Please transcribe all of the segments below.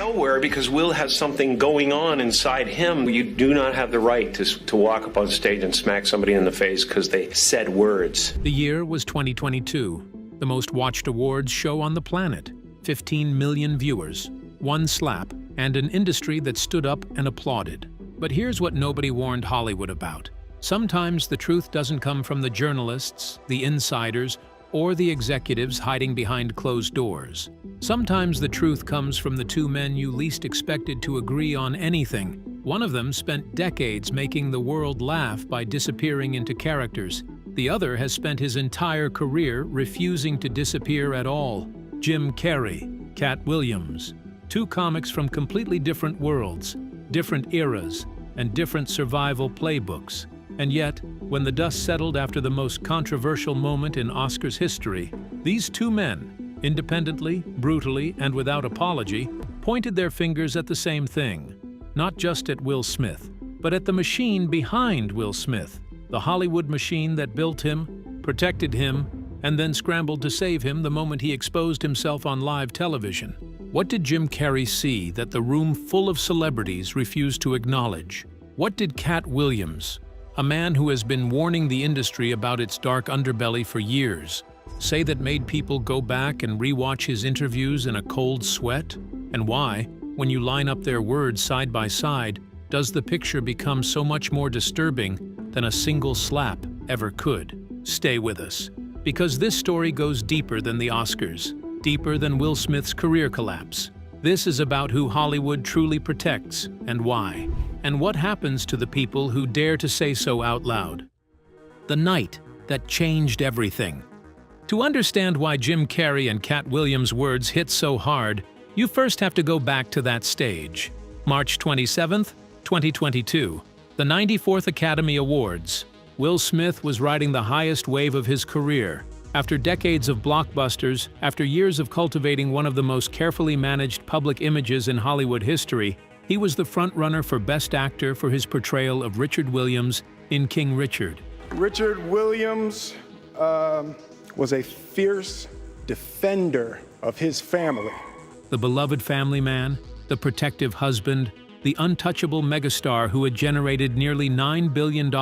Nowhere, because Will has something going on inside him. You do not have the right to walk up on stage and smack somebody in the face because they said words. The year was 2022, the most watched awards show on the planet. 15 million viewers, one slap, and an industry that stood up and applauded. But here's what nobody warned Hollywood about. Sometimes the truth doesn't come from the journalists, the insiders, or the executives hiding behind closed doors. Sometimes the truth comes from the two men you least expected to agree on anything. One of them spent decades making the world laugh by disappearing into characters. The other has spent his entire career refusing to disappear at all. Jim Carrey, Katt Williams. Two comics from completely different worlds, different eras, and different survival playbooks. And yet, when the dust settled after the most controversial moment in Oscars history, these two men, independently, brutally, and without apology, pointed their fingers at the same thing. Not just at Will Smith, but at the machine behind Will Smith, the Hollywood machine that built him, protected him, and then scrambled to save him the moment he exposed himself on live television. What did Jim Carrey see that the room full of celebrities refused to acknowledge? What did Katt Williams, a man who has been warning the industry about its dark underbelly for years, say that made people go back and rewatch his interviews in a cold sweat? And why, when you line up their words side by side, does the picture become so much more disturbing than a single slap ever could? Stay with us, because this story goes deeper than the Oscars, deeper than Will Smith's career collapse. This is about who Hollywood truly protects and why, and what happens to the people who dare to say so out loud. The night that changed everything. To understand why Jim Carrey and Katt Williams' words hit so hard, you first have to go back to that stage. March 27, 2022, the 94th Academy Awards. Will Smith was riding the highest wave of his career. After decades of blockbusters, after years of cultivating one of the most carefully managed public images in Hollywood history, he was the frontrunner for Best Actor for his portrayal of Richard Williams in King Richard. Richard Williams was a fierce defender of his family. The beloved family man, the protective husband, the untouchable megastar who had generated nearly $9 billion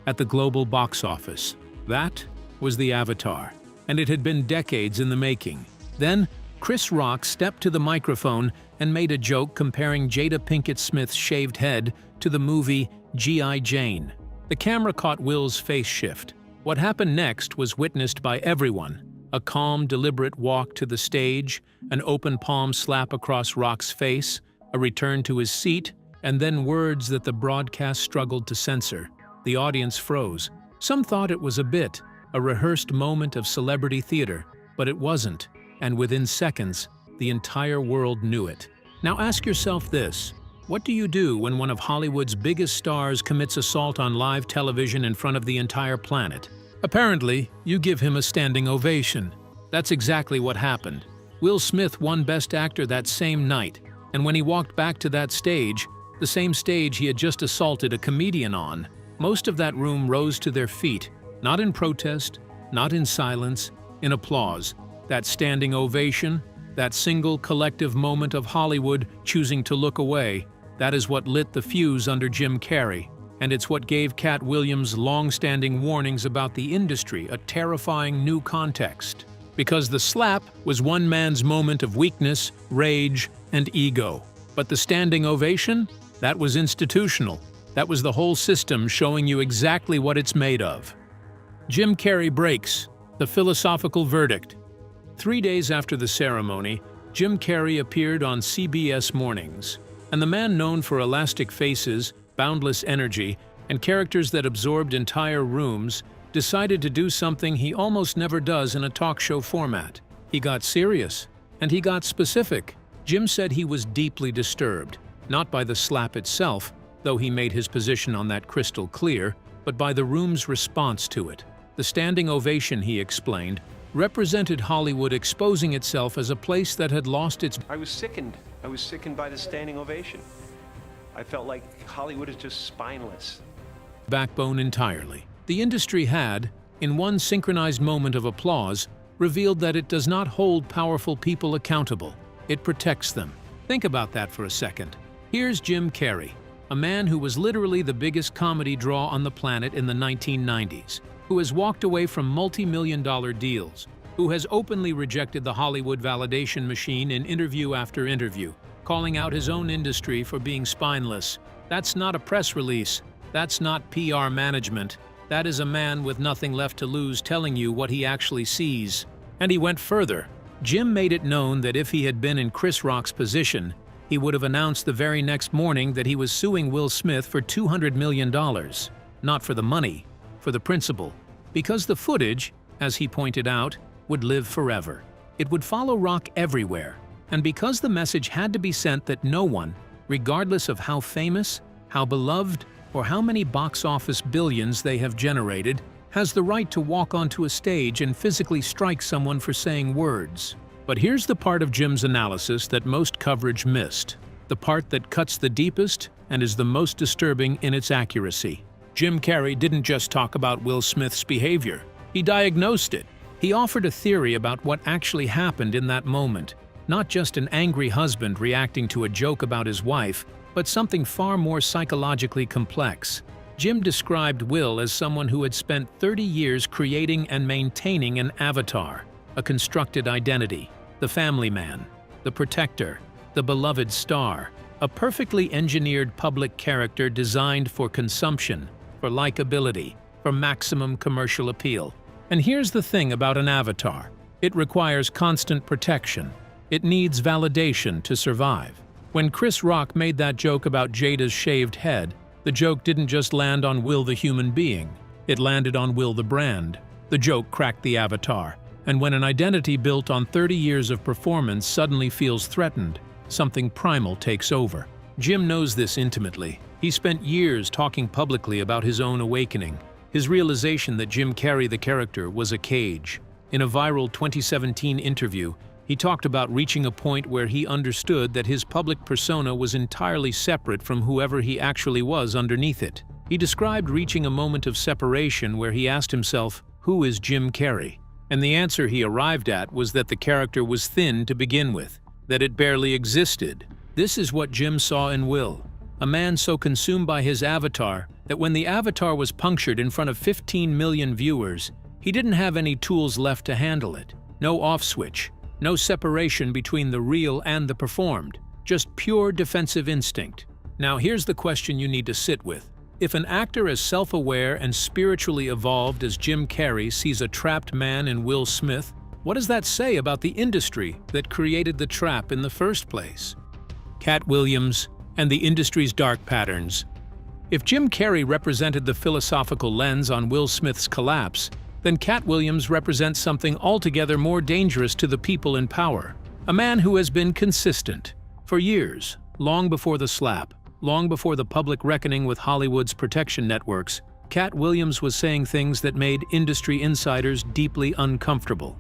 at the global box office. That was the Avatar, and it had been decades in the making. Then, Chris Rock stepped to the microphone and made a joke comparing Jada Pinkett Smith's shaved head to the movie G.I. Jane. The camera caught Will's face shift. What happened next was witnessed by everyone. A calm, deliberate walk to the stage, an open palm slap across Rock's face, a return to his seat, and then words that the broadcast struggled to censor. The audience froze. Some thought it was a bit, a rehearsed moment of celebrity theater, but it wasn't, and within seconds, the entire world knew it. Now ask yourself this: what do you do when one of Hollywood's biggest stars commits assault on live television in front of the entire planet? Apparently, you give him a standing ovation. That's exactly what happened. Will Smith won Best Actor that same night, and when he walked back to that stage, the same stage he had just assaulted a comedian on, most of that room rose to their feet. Not in protest, not in silence, in applause. That standing ovation, that single collective moment of Hollywood choosing to look away, that is what lit the fuse under Jim Carrey. And it's what gave Katt Williams' long-standing warnings about the industry a terrifying new context. Because the slap was one man's moment of weakness, rage, and ego. But the standing ovation? That was institutional. That was the whole system showing you exactly what it's made of. Jim Carrey breaks, the philosophical verdict. 3 days after the ceremony, Jim Carrey appeared on CBS Mornings, and the man known for elastic faces, boundless energy, and characters that absorbed entire rooms decided to do something he almost never does in a talk show format. He got serious, and he got specific. Jim said he was deeply disturbed, not by the slap itself, though he made his position on that crystal clear, but by the room's response to it. The standing ovation, he explained, represented Hollywood exposing itself as a place that had lost its... I was sickened. I was sickened by the standing ovation. I felt like Hollywood is just spineless. ...backbone entirely. The industry had, in one synchronized moment of applause, revealed that it does not hold powerful people accountable. It protects them. Think about that for a second. Here's Jim Carrey, a man who was literally the biggest comedy draw on the planet in the 1990s, who has walked away from multi-million-dollar deals, who has openly rejected the Hollywood validation machine in interview after interview, calling out his own industry for being spineless. That's not a press release. That's not PR management. That is a man with nothing left to lose telling you what he actually sees. And he went further. Jim made it known that if he had been in Chris Rock's position, he would have announced the very next morning that he was suing Will Smith for $200 million. Not for the money, for the principle. Because the footage, as he pointed out, would live forever. It would follow Rock everywhere. And because the message had to be sent that no one, regardless of how famous, how beloved, or how many box office billions they have generated, has the right to walk onto a stage and physically strike someone for saying words. But here's the part of Jim's analysis that most coverage missed, the part that cuts the deepest and is the most disturbing in its accuracy. Jim Carrey didn't just talk about Will Smith's behavior. He diagnosed it. He offered a theory about what actually happened in that moment, not just an angry husband reacting to a joke about his wife, but something far more psychologically complex. Jim described Will as someone who had spent 30 years creating and maintaining an avatar, a constructed identity, the family man, the protector, the beloved star, a perfectly engineered public character designed for consumption, for likability, for maximum commercial appeal. And here's the thing about an avatar. It requires constant protection. It needs validation to survive. When Chris Rock made that joke about Jada's shaved head, the joke didn't just land on Will the human being. It landed on Will the brand. The joke cracked the avatar. And when an identity built on 30 years of performance suddenly feels threatened, something primal takes over. Jim knows this intimately. He spent years talking publicly about his own awakening, his realization that Jim Carrey the character was a cage. In a viral 2017 interview, he talked about reaching a point where he understood that his public persona was entirely separate from whoever he actually was underneath it. He described reaching a moment of separation where he asked himself, "Who is Jim Carrey?" And the answer he arrived at was that the character was thin to begin with, that it barely existed. This is what Jim saw in Will, a man so consumed by his avatar that when the avatar was punctured in front of 15 million viewers, he didn't have any tools left to handle it. No off switch. No separation between the real and the performed, just pure defensive instinct. Now here's the question you need to sit with. If an actor as self-aware and spiritually evolved as Jim Carrey sees a trapped man in Will Smith, what does that say about the industry that created the trap in the first place? Katt Williams and the industry's dark patterns. If Jim Carrey represented the philosophical lens on Will Smith's collapse, then Katt Williams represents something altogether more dangerous to the people in power. A man who has been consistent. For years, long before the slap, long before the public reckoning with Hollywood's protection networks, Katt Williams was saying things that made industry insiders deeply uncomfortable.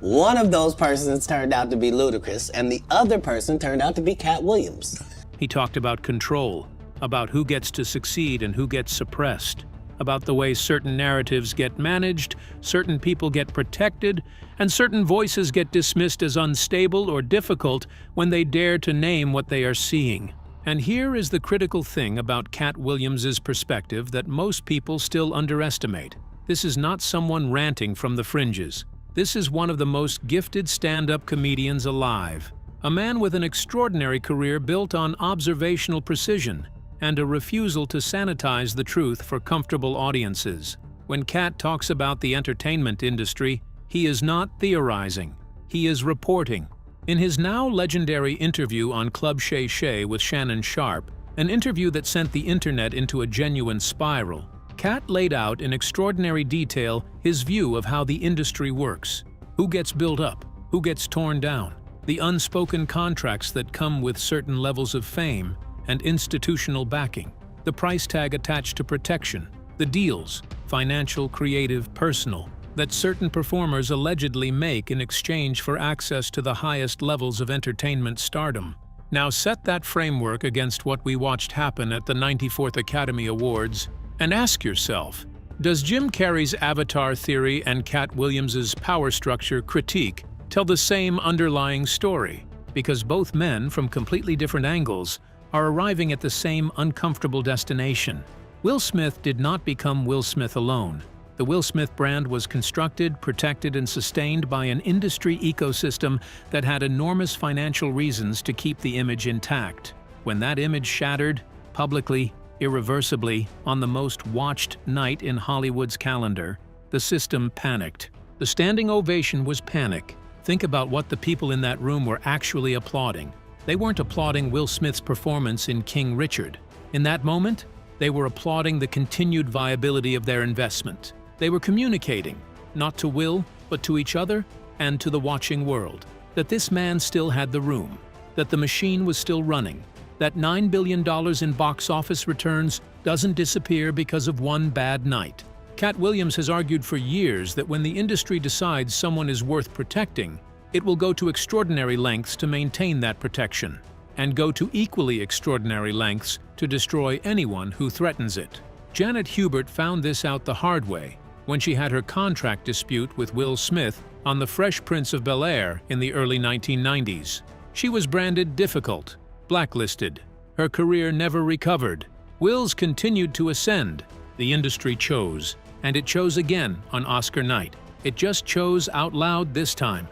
One of those persons turned out to be Ludacris, and the other person turned out to be Katt Williams. He talked about control, about who gets to succeed and who gets suppressed, about the way certain narratives get managed, certain people get protected, and certain voices get dismissed as unstable or difficult when they dare to name what they are seeing. And here is the critical thing about Katt Williams's perspective that most people still underestimate. This is not someone ranting from the fringes. This is one of the most gifted stand-up comedians alive. A man with an extraordinary career built on observational precision and a refusal to sanitize the truth for comfortable audiences. When Katt talks about the entertainment industry, he is not theorizing. He is reporting. In his now legendary interview on Club Shay Shay with Shannon Sharpe, an interview that sent the internet into a genuine spiral, Katt laid out in extraordinary detail his view of how the industry works, who gets built up, who gets torn down, the unspoken contracts that come with certain levels of fame and institutional backing, the price tag attached to protection, the deals, financial, creative, personal, that certain performers allegedly make in exchange for access to the highest levels of entertainment stardom. Now set that framework against what we watched happen at the 94th Academy Awards and ask yourself, does Jim Carrey's avatar theory and Katt Williams's power structure critique tell the same underlying story? because both men, from completely different angles, are arriving at the same uncomfortable destination. Will Smith did not become Will Smith alone. The Will Smith brand was constructed, protected, and sustained by an industry ecosystem that had enormous financial reasons to keep the image intact. When that image shattered, publicly, irreversibly, on the most watched night in Hollywood's calendar, the system panicked. The standing ovation was panic. Think about what the people in that room were actually applauding. They weren't applauding Will Smith's performance in King Richard. In that moment, they were applauding the continued viability of their investment. They were communicating, not to Will, but to each other and to the watching world, that this man still had the room, that the machine was still running, that $9 billion in box office returns doesn't disappear because of one bad night. Katt Williams has argued for years that when the industry decides someone is worth protecting, it will go to extraordinary lengths to maintain that protection, and go to equally extraordinary lengths to destroy anyone who threatens it. Janet Hubert found this out the hard way when she had her contract dispute with Will Smith on The Fresh Prince of Bel-Air in the early 1990s. She was branded difficult, blacklisted. Her career never recovered. Will's continued to ascend. The industry chose, and it chose again on Oscar night. It just chose out loud this time.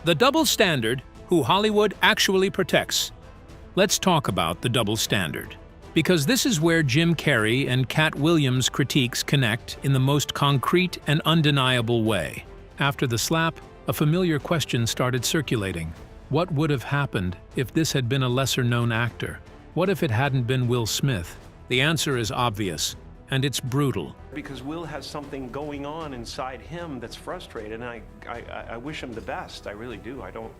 The double standard, who Hollywood actually protects. Let's talk about the double standard, because this is where Jim Carrey and Katt Williams' critiques connect in the most concrete and undeniable way. After the slap, a familiar question started circulating. What would have happened if this had been a lesser-known actor? What if it hadn't been Will Smith? The answer is obvious, and it's brutal. Because Will has something going on inside him that's frustrated, and I wish him the best. I really do. I don't.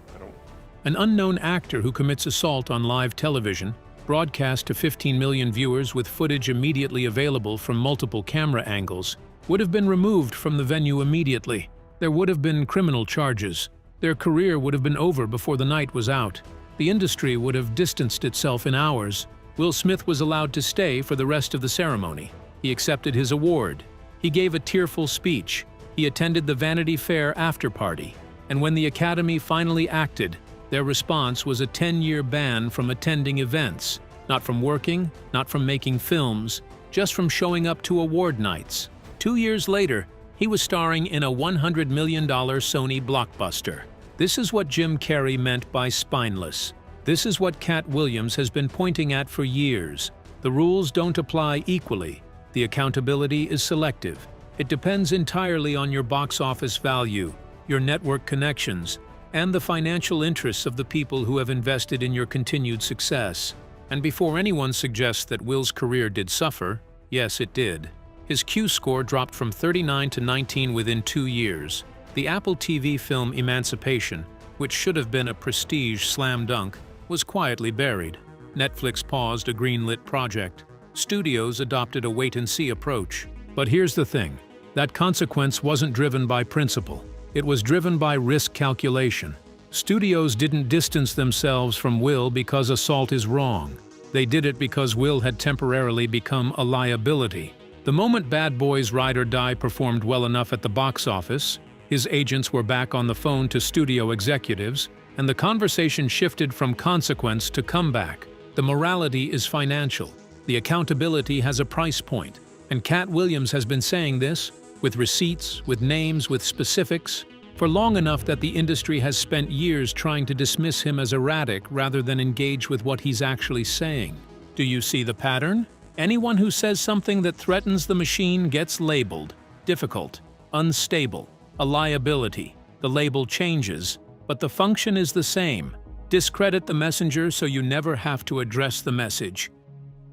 An unknown actor who commits assault on live television, broadcast to 15 million viewers with footage immediately available from multiple camera angles, would have been removed from the venue immediately. There would have been criminal charges. Their career would have been over before the night was out. The industry would have distanced itself in hours. Will Smith was allowed to stay for the rest of the ceremony. He accepted his award. He gave a tearful speech. He attended the Vanity Fair after-party. And when the Academy finally acted, their response was a 10-year ban from attending events, not from working, not from making films, just from showing up to award nights. 2 years later, he was starring in a $100 million Sony blockbuster. This is what Jim Carrey meant by spineless. This is what Katt Williams has been pointing at for years. The rules don't apply equally. The accountability is selective. It depends entirely on your box office value, your network connections, and the financial interests of the people who have invested in your continued success. And before anyone suggests that Will's career did suffer, yes, it did. His Q score dropped from 39 to 19 within 2 years. The Apple TV film Emancipation, which should have been a prestige slam dunk, was quietly buried. Netflix paused a greenlit project. Studios adopted a wait-and-see approach. But here's the thing. That consequence wasn't driven by principle. It was driven by risk calculation. Studios didn't distance themselves from Will because assault is wrong. They did it because Will had temporarily become a liability. The moment Bad Boys Ride or Die performed well enough at the box office, his agents were back on the phone to studio executives, and the conversation shifted from consequence to comeback. The morality is financial. The accountability has a price point. And Katt Williams has been saying this, with receipts, with names, with specifics, for long enough that the industry has spent years trying to dismiss him as erratic rather than engage with what he's actually saying. Do you see the pattern? Anyone who says something that threatens the machine gets labeled difficult, unstable, a liability. The label changes, but the function is the same. Discredit the messenger so you never have to address the message.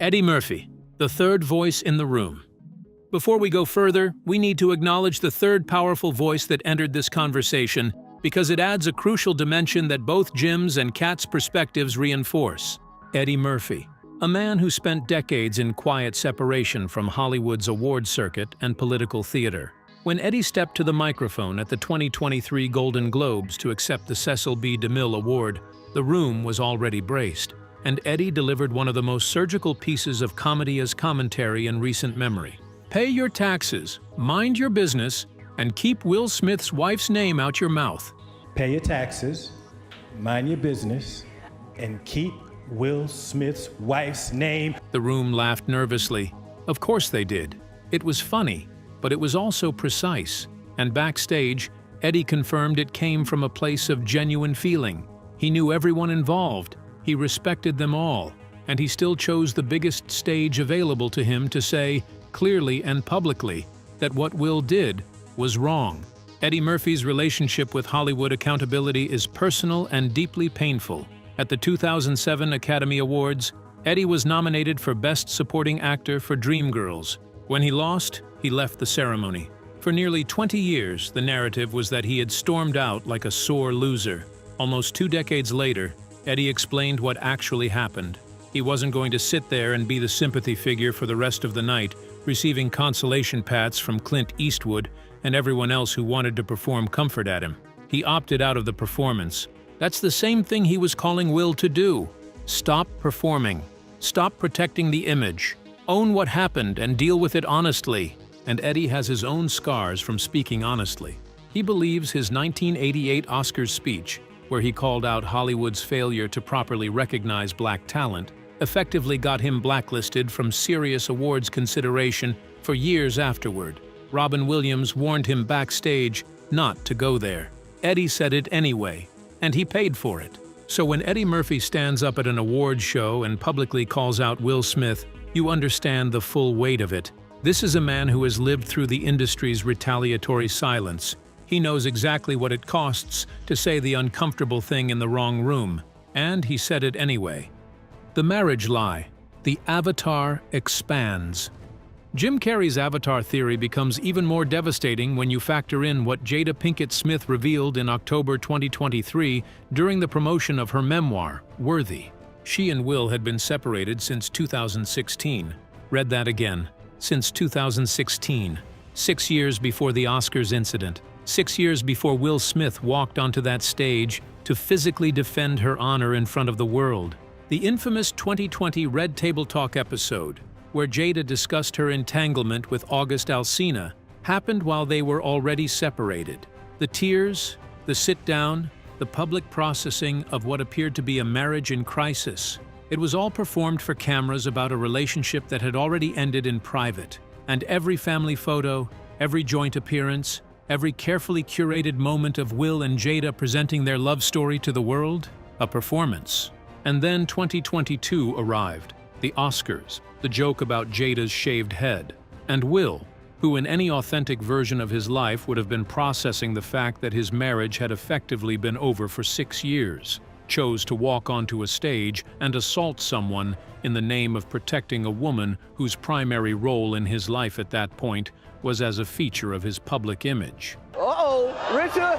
Eddie Murphy, the third voice in the room. Before we go further, we need to acknowledge the third powerful voice that entered this conversation because it adds a crucial dimension that both Jim's and Katt's perspectives reinforce. Eddie Murphy, a man who spent decades in quiet separation from Hollywood's award circuit and political theater. When Eddie stepped to the microphone at the 2023 Golden Globes to accept the Cecil B. DeMille Award, the room was already braced, and Eddie delivered one of the most surgical pieces of comedy as commentary in recent memory. Pay your taxes, mind your business, and keep Will Smith's wife's name out your mouth. Pay your taxes, mind your business and keep Will Smith's wife's name. The room laughed nervously. Of course they did. It was funny, but it was also precise. And backstage, Eddie confirmed it came from a place of genuine feeling. He knew everyone involved, he respected them all, and he still chose the biggest stage available to him to say, clearly and publicly, that what Will did was wrong. Eddie Murphy's relationship with Hollywood accountability is personal and deeply painful. At the 2007 Academy Awards, Eddie was nominated for Best Supporting Actor for Dreamgirls. When he lost, he left the ceremony. For nearly 20 years, the narrative was that he had stormed out like a sore loser. Almost 2 decades later, Eddie explained what actually happened. He wasn't going to sit there and be the sympathy figure for the rest of the night, receiving consolation pats from Clint Eastwood and everyone else who wanted to perform comfort at him. He opted out of the performance. That's the same thing he was calling Will to do. Stop performing. Stop protecting the image. Own what happened and deal with it honestly. And Eddie has his own scars from speaking honestly. He believes his 1988 Oscars speech, where he called out Hollywood's failure to properly recognize black talent, effectively got him blacklisted from serious awards consideration for years afterward. Robin Williams warned him backstage not to go there. Eddie said it anyway, and he paid for it. So when Eddie Murphy stands up at an awards show and publicly calls out Will Smith, you understand the full weight of it. This is a man who has lived through the industry's retaliatory silence. He knows exactly what it costs to say the uncomfortable thing in the wrong room, and he said it anyway. The marriage lie. The avatar expands. Jim Carrey's avatar theory becomes even more devastating when you factor in what Jada Pinkett Smith revealed in October 2023 during the promotion of her memoir, Worthy. She and Will had been separated since 2016. Read that again. Since 2016. 6 years before the Oscars incident. 6 years before Will Smith walked onto that stage to physically defend her honor in front of the world. The infamous 2020 Red Table Talk episode, where Jada discussed her entanglement with August Alsina, happened while they were already separated. The tears, the sit-down, the public processing of what appeared to be a marriage in crisis. It was all performed for cameras about a relationship that had already ended in private. And every family photo, every joint appearance, every carefully curated moment of Will and Jada presenting their love story to the world, a performance. And then 2022 arrived, the Oscars, the joke about Jada's shaved head, and Will, who in any authentic version of his life would have been processing the fact that his marriage had effectively been over for 6 years, chose to walk onto a stage and assault someone in the name of protecting a woman whose primary role in his life at that point was as a feature of his public image. Uh-oh, Richard!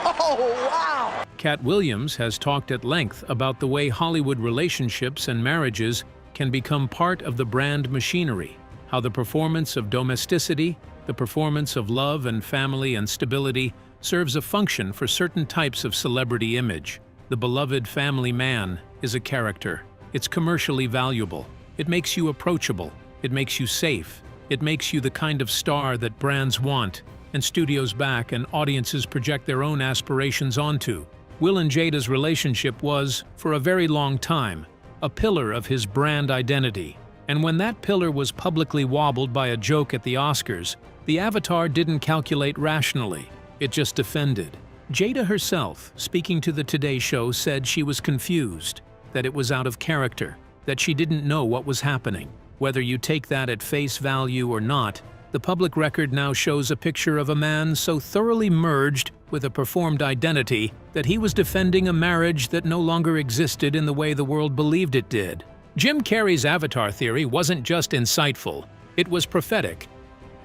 Oh, wow! Katt Williams has talked at length about the way Hollywood relationships and marriages can become part of the brand machinery, how the performance of domesticity, the performance of love and family and stability serves a function for certain types of celebrity image. The beloved family man is a character. It's commercially valuable. It makes you approachable. It makes you safe. It makes you the kind of star that brands want, and studios back and audiences project their own aspirations onto. Will and Jada's relationship was, for a very long time, a pillar of his brand identity. And when that pillar was publicly wobbled by a joke at the Oscars, the avatar didn't calculate rationally. It just defended. Jada herself, speaking to the Today Show, said she was confused, that it was out of character, that she didn't know what was happening. Whether you take that at face value or not, the public record now shows a picture of a man so thoroughly merged with a performed identity that he was defending a marriage that no longer existed in the way the world believed it did. Jim Carrey's avatar theory wasn't just insightful, it was prophetic.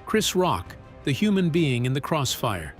Chris Rock, the human being in the crossfire.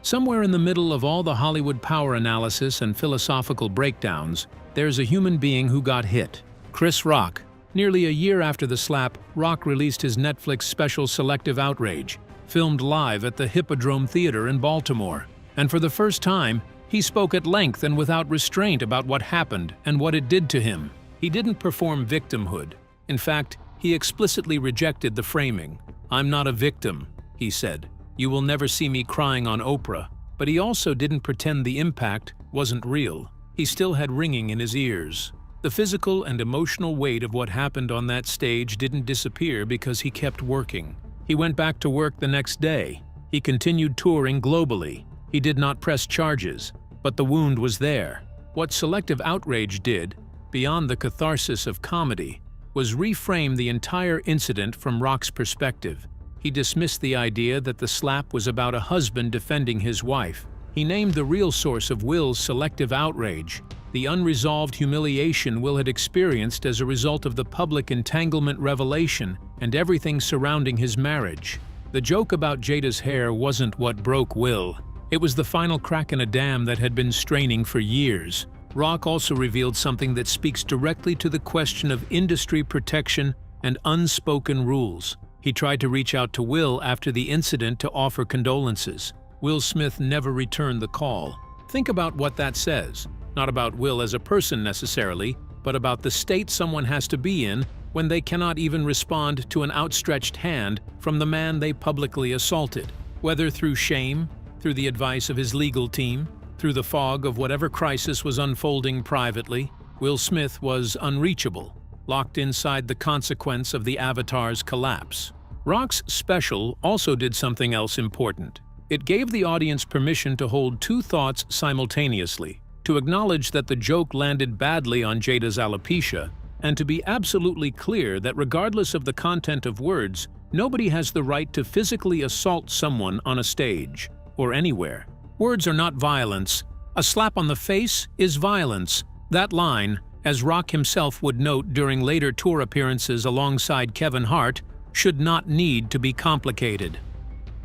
Somewhere in the middle of all the Hollywood power analysis and philosophical breakdowns, there's a human being who got hit. Chris Rock. Nearly a year after the slap, Rock released his Netflix special Selective Outrage, filmed live at the Hippodrome Theater in Baltimore. And for the first time, he spoke at length and without restraint about what happened and what it did to him. He didn't perform victimhood. In fact, he explicitly rejected the framing. "I'm not a victim," he said. "You will never see me crying on Oprah. but he also didn't pretend the impact wasn't real. He still had ringing in his ears. The physical and emotional weight of what happened on that stage didn't disappear because he kept working. He went back to work the next day. He continued touring globally. He did not press charges, but the wound was there. What selective outrage did, beyond the catharsis of comedy, was reframe the entire incident from Rock's perspective. He dismissed the idea that the slap was about a husband defending his wife. He named the real source of Will's selective outrage, the unresolved humiliation Will had experienced as a result of the public entanglement revelation and everything surrounding his marriage. The joke about Jada's hair wasn't what broke Will. It was the final crack in a dam that had been straining for years. Rock also revealed something that speaks directly to the question of industry protection and unspoken rules. He tried to reach out to Will after the incident to offer condolences. Will Smith never returned the call. Think about what that says. Not about Will as a person necessarily, but about the state someone has to be in when they cannot even respond to an outstretched hand from the man they publicly assaulted. Whether through shame, through the advice of his legal team, through the fog of whatever crisis was unfolding privately, Will Smith was unreachable, locked inside the consequence of the Avatar's collapse. Rock's special also did something else important. It gave the audience permission to hold two thoughts simultaneously, to acknowledge that the joke landed badly on Jada's alopecia, and to be absolutely clear that regardless of the content of words, nobody has the right to physically assault someone on a stage, or anywhere. Words are not violence. A slap on the face is violence. That line, as Rock himself would note during later tour appearances alongside Kevin Hart, should not need to be complicated.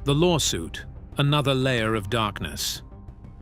The lawsuit, another layer of darkness.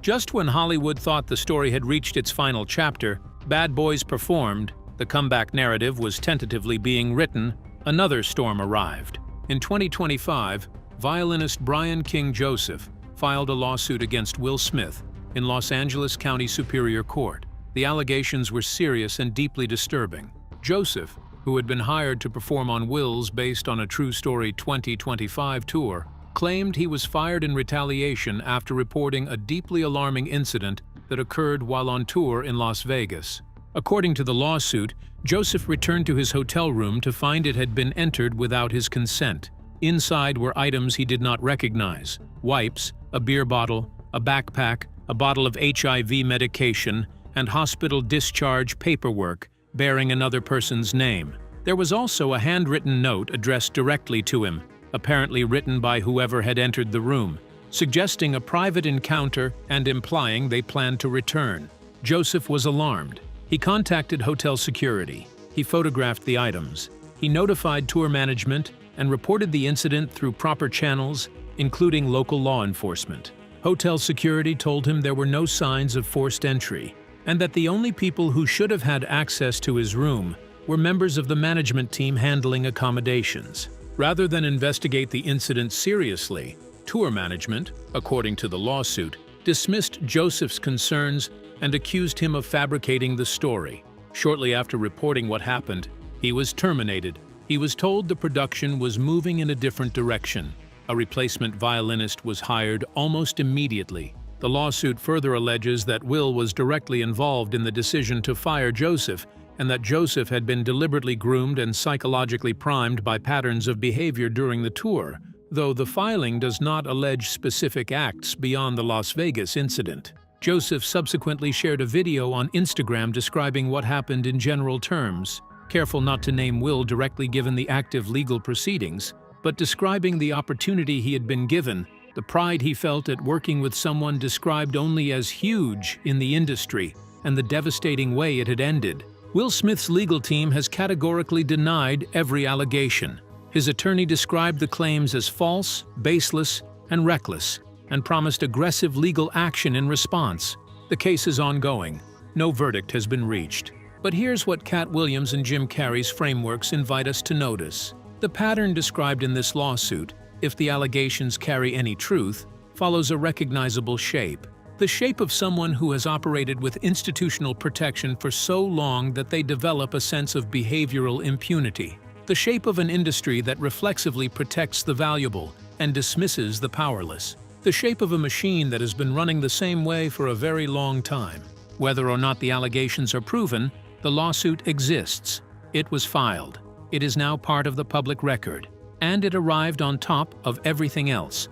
Just when Hollywood thought the story had reached its final chapter, Bad Boys performed, the comeback narrative was tentatively being written, another storm arrived. In 2025, violinist Brian King Joseph filed a lawsuit against Will Smith in Los Angeles County Superior Court. The allegations were serious and deeply disturbing. Joseph, who had been hired to perform on Will's Based on a True Story 2025 tour, claimed he was fired in retaliation after reporting a deeply alarming incident that occurred while on tour in Las Vegas. According to the lawsuit, Joseph returned to his hotel room to find it had been entered without his consent. Inside were items he did not recognize: wipes, a beer bottle, a backpack, a bottle of HIV medication, and hospital discharge paperwork bearing another person's name. There was also a handwritten note addressed directly to him, apparently written by whoever had entered the room, suggesting a private encounter and implying they planned to return. Joseph was alarmed. He contacted hotel security. He photographed the items. He notified tour management and reported the incident through proper channels, including local law enforcement. Hotel security told him there were no signs of forced entry, and that the only people who should have had access to his room were members of the management team handling accommodations. Rather than investigate the incident seriously, tour management, according to the lawsuit, dismissed Joseph's concerns and accused him of fabricating the story. Shortly after reporting what happened, he was terminated. He was told the production was moving in a different direction. A replacement violinist was hired almost immediately. The lawsuit further alleges that Will was directly involved in the decision to fire Joseph, and that Joseph had been deliberately groomed and psychologically primed by patterns of behavior during the tour, though the filing does not allege specific acts beyond the Las Vegas incident. Joseph subsequently shared a video on Instagram describing what happened in general terms, careful not to name Will directly given the active legal proceedings, but describing the opportunity he had been given, the pride he felt at working with someone described only as huge in the industry, and the devastating way it had ended. Will Smith's legal team has categorically denied every allegation. His attorney described the claims as false, baseless, and reckless, and promised aggressive legal action in response. The case is ongoing. No verdict has been reached. But here's what Katt Williams and Jim Carrey's frameworks invite us to notice. The pattern described in this lawsuit, if the allegations carry any truth, follows a recognizable shape. The shape of someone who has operated with institutional protection for so long that they develop a sense of behavioral impunity. The shape of an industry that reflexively protects the valuable and dismisses the powerless. the shape of a machine that has been running the same way for a very long time. Whether or not the allegations are proven, the lawsuit exists. It was filed. It is now part of the public record. And it arrived on top of everything else.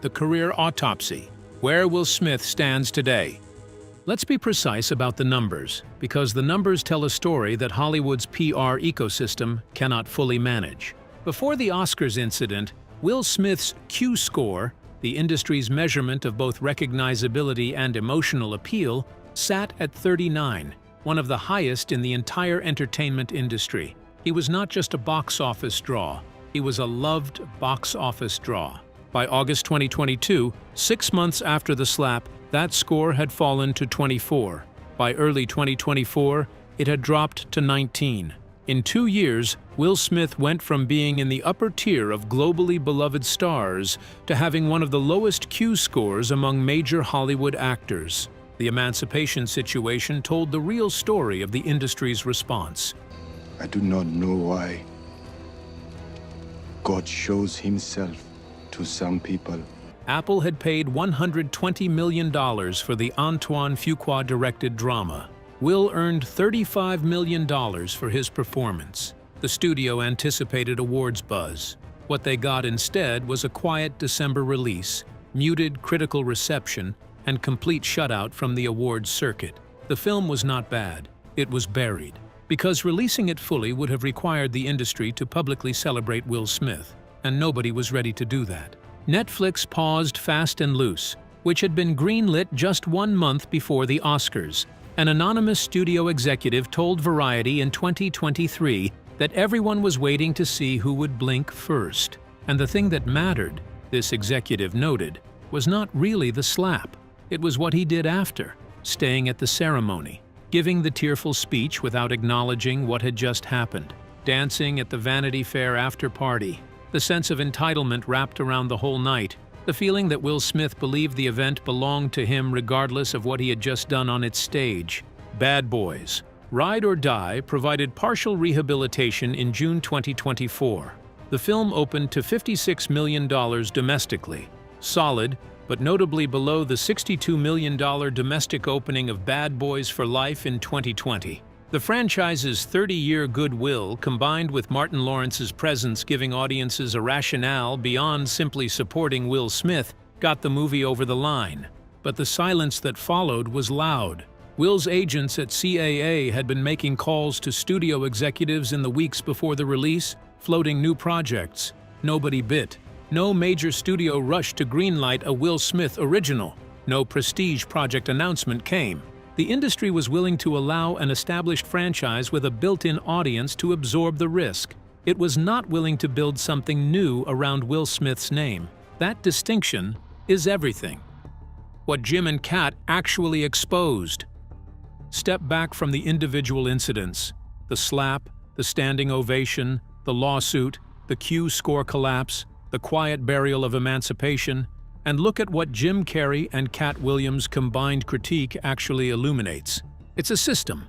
The career autopsy, where Will Smith stands today. Let's be precise about the numbers, because the numbers tell a story that Hollywood's PR ecosystem cannot fully manage. Before the Oscars incident, Will Smith's Q score, the industry's measurement of both recognizability and emotional appeal, sat at 39, one of the highest in the entire entertainment industry. He was not just a box office draw, he was a loved box office draw. By August 2022, 6 months after the slap, that score had fallen to 24. By early 2024, it had dropped to 19. In 2 years, Will Smith went from being in the upper tier of globally beloved stars to having one of the lowest Q scores among major Hollywood actors. The emancipation situation told the real story of the industry's response. I do not know why God shows himself to some people. Apple had paid $120 million for the Antoine Fuqua-directed drama. Will earned $35 million for his performance. The studio anticipated awards buzz. What they got instead was a quiet December release, muted critical reception, and complete shutout from the awards circuit. The film was not bad. It was buried, because releasing it fully would have required the industry to publicly celebrate Will Smith, and nobody was ready to do that. Netflix paused Fast and Loose, which had been greenlit just 1 month before the Oscars. An anonymous studio executive told Variety in 2023 that everyone was waiting to see who would blink first. And the thing that mattered, this executive noted, was not really the slap. It was what he did after, staying at the ceremony, giving the tearful speech without acknowledging what had just happened, dancing at the Vanity Fair after party, the sense of entitlement wrapped around the whole night, the feeling that Will Smith believed the event belonged to him regardless of what he had just done on its stage. Bad Boys, Ride or Die provided partial rehabilitation in June 2024. The film opened to $56 million domestically, solid, but notably below the $62 million domestic opening of Bad Boys for Life in 2020. The franchise's 30-year goodwill, combined with Martin Lawrence's presence giving audiences a rationale beyond simply supporting Will Smith, got the movie over the line. But the silence that followed was loud. Will's agents at CAA had been making calls to studio executives in the weeks before the release, floating new projects. Nobody bit. No major studio rushed to greenlight a Will Smith original. No prestige project announcement came. The industry was willing to allow an established franchise with a built-in audience to absorb the risk. It was not willing to build something new around Will Smith's name. That distinction is everything. What Jim and Katt actually exposed. Step back from the individual incidents, the slap, the standing ovation, the lawsuit, the Q score collapse, the quiet burial of emancipation, and look at what Jim Carrey and Katt Williams' combined critique actually illuminates. It's a system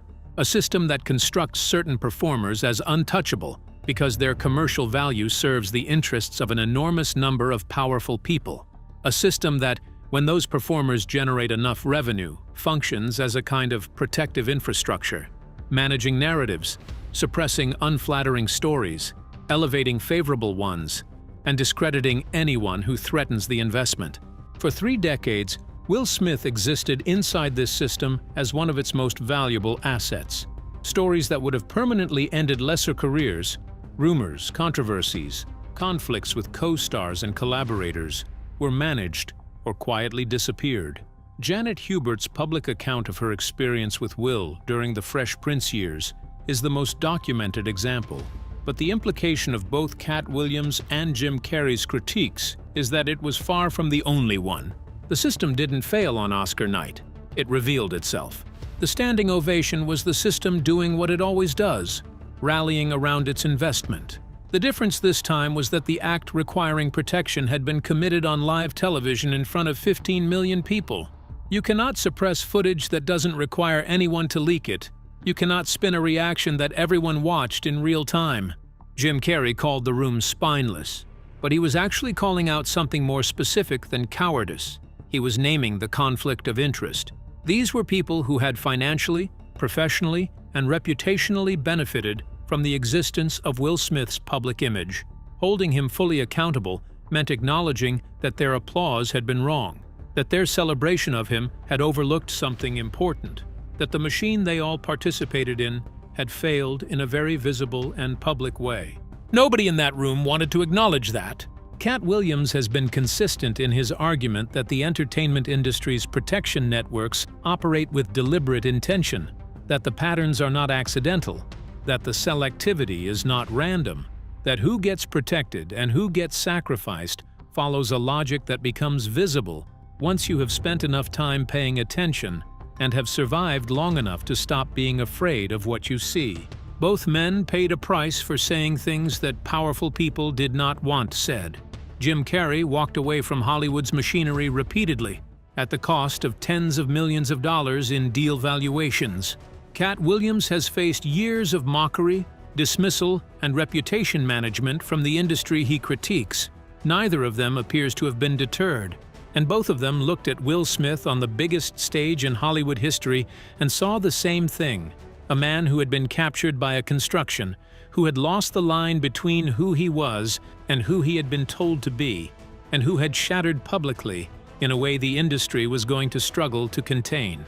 that constructs certain performers as untouchable because their commercial value serves the interests of an enormous number of powerful people. A system that, when those performers generate enough revenue, functions as a kind of protective infrastructure, managing narratives, suppressing unflattering stories, elevating favorable ones, and discrediting anyone who threatens the investment. For 3 decades, Will Smith existed inside this system as one of its most valuable assets. Stories that would have permanently ended lesser careers, rumors, controversies, conflicts with co-stars and collaborators, were managed or quietly disappeared. Janet Hubert's public account of her experience with Will during the Fresh Prince years is the most documented example. But the implication of both Katt Williams and Jim Carrey's critiques is that it was far from the only one. The system didn't fail on Oscar night. It revealed itself. The standing ovation was the system doing what it always does, rallying around its investment. The difference this time was that the act requiring protection had been committed on live television in front of 15 million people. You cannot suppress footage that doesn't require anyone to leak it. You cannot spin a reaction that everyone watched in real time. Jim Carrey called the room spineless. But he was actually calling out something more specific than cowardice. He was naming the conflict of interest. These were people who had financially, professionally, and reputationally benefited from the existence of Will Smith's public image. Holding him fully accountable meant acknowledging that their applause had been wrong, that their celebration of him had overlooked something important, that the machine they all participated in had failed in a very visible and public way. Nobody in that room wanted to acknowledge that. Katt Williams has been consistent in his argument that the entertainment industry's protection networks operate with deliberate intention, that the patterns are not accidental, that the selectivity is not random, that who gets protected and who gets sacrificed follows a logic that becomes visible once you have spent enough time paying attention and have survived long enough to stop being afraid of what you see. Both men paid a price for saying things that powerful people did not want said. Jim Carrey walked away from Hollywood's machinery repeatedly, at the cost of tens of millions of dollars in deal valuations. Katt Williams has faced years of mockery, dismissal, and reputation management from the industry he critiques. Neither of them appears to have been deterred, and both of them looked at Will Smith on the biggest stage in Hollywood history and saw the same thing: a man who had been captured by a construction, who had lost the line between who he was and who he had been told to be, and who had shattered publicly in a way the industry was going to struggle to contain.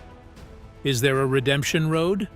Is there a redemption road?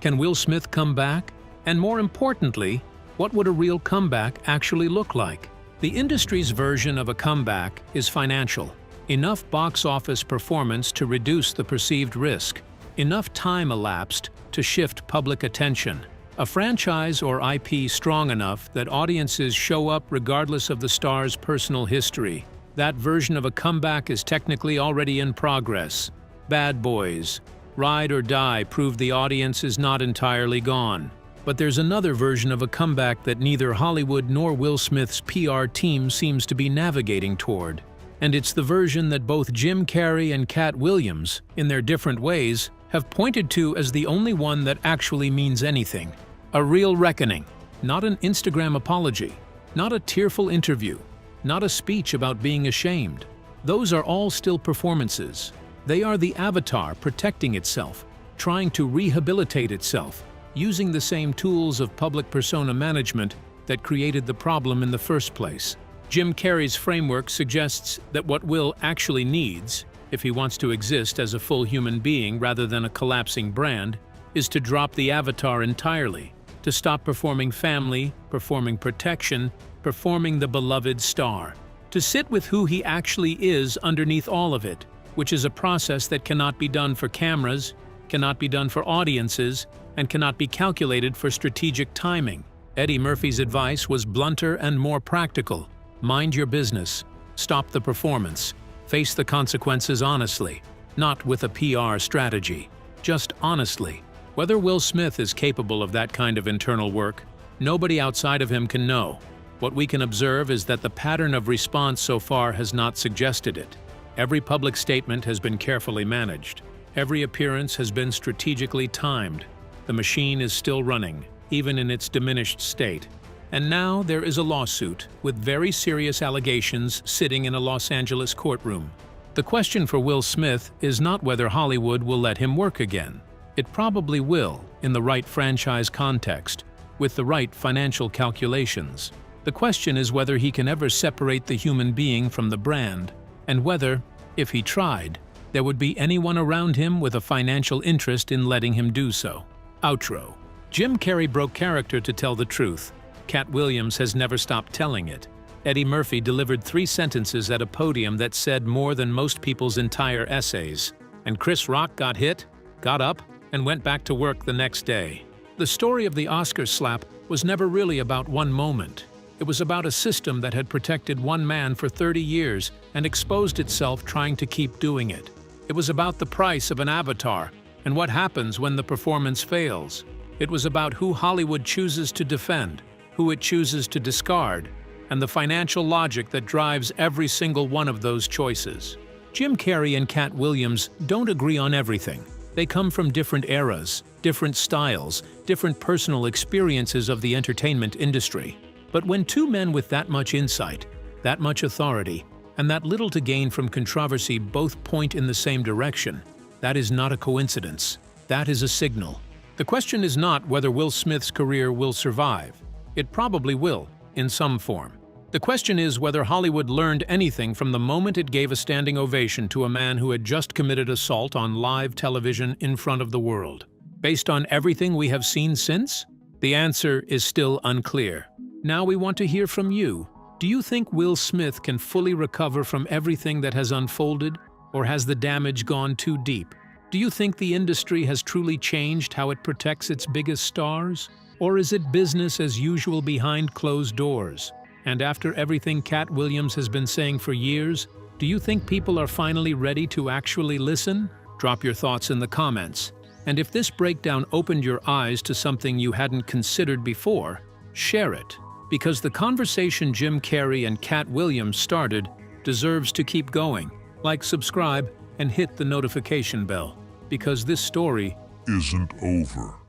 Can Will Smith come back? And more importantly, what would a real comeback actually look like? The industry's version of a comeback is financial. Enough box office performance to reduce the perceived risk. Enough time elapsed to shift public attention. A franchise or IP strong enough that audiences show up regardless of the star's personal history. That version of a comeback is technically already in progress. Bad Boys, Ride or Die proved the audience is not entirely gone. But there's another version of a comeback that neither Hollywood nor Will Smith's PR team seems to be navigating toward. And it's the version that both Jim Carrey and Katt Williams, in their different ways, have pointed to as the only one that actually means anything. A real reckoning, not an Instagram apology, not a tearful interview, not a speech about being ashamed. Those are all still performances. They are the avatar protecting itself, trying to rehabilitate itself, using the same tools of public persona management that created the problem in the first place. Jim Carrey's framework suggests that what Will actually needs, if he wants to exist as a full human being rather than a collapsing brand, is to drop the avatar entirely, to stop performing family, performing protection, performing the beloved star, to sit with who he actually is underneath all of it, which is a process that cannot be done for cameras, cannot be done for audiences, and cannot be calculated for strategic timing. Eddie Murphy's advice was blunter and more practical. Mind your business. Stop the performance. Face the consequences honestly, not with a PR strategy. Just honestly. Whether Will Smith is capable of that kind of internal work, nobody outside of him can know. What we can observe is that the pattern of response so far has not suggested it. Every public statement has been carefully managed. Every appearance has been strategically timed. The machine is still running, even in its diminished state. And now there is a lawsuit with very serious allegations sitting in a Los Angeles courtroom. The question for Will Smith is not whether Hollywood will let him work again. It probably will, in the right franchise context, with the right financial calculations. The question is whether he can ever separate the human being from the brand, and whether, if he tried, there would be anyone around him with a financial interest in letting him do so. Outro. Jim Carrey broke character to tell the truth. Katt Williams has never stopped telling it. Eddie Murphy delivered 3 sentences at a podium that said more than most people's entire essays. And Chris Rock got hit, got up, and went back to work the next day. The story of the Oscar slap was never really about one moment. It was about a system that had protected one man for 30 years and exposed itself trying to keep doing it. It was about the price of an avatar and what happens when the performance fails. It was about who Hollywood chooses to defend, who it chooses to discard, and the financial logic that drives every single one of those choices. Jim Carrey and Katt Williams don't agree on everything. They come from different eras, different styles, different personal experiences of the entertainment industry. But when two men with that much insight, that much authority, and that little to gain from controversy both point in the same direction, that is not a coincidence. That is a signal. The question is not whether Will Smith's career will survive. It probably will, in some form. The question is whether Hollywood learned anything from the moment it gave a standing ovation to a man who had just committed assault on live television in front of the world. Based on everything we have seen since? The answer is still unclear. Now we want to hear from you. Do you think Will Smith can fully recover from everything that has unfolded, or has the damage gone too deep? Do you think the industry has truly changed how it protects its biggest stars? Or is it business as usual behind closed doors? And after everything Katt Williams has been saying for years, do you think people are finally ready to actually listen? Drop your thoughts in the comments. And if this breakdown opened your eyes to something you hadn't considered before, share it. Because the conversation Jim Carrey and Katt Williams started deserves to keep going. Like, subscribe, and hit the notification bell. Because this story isn't over.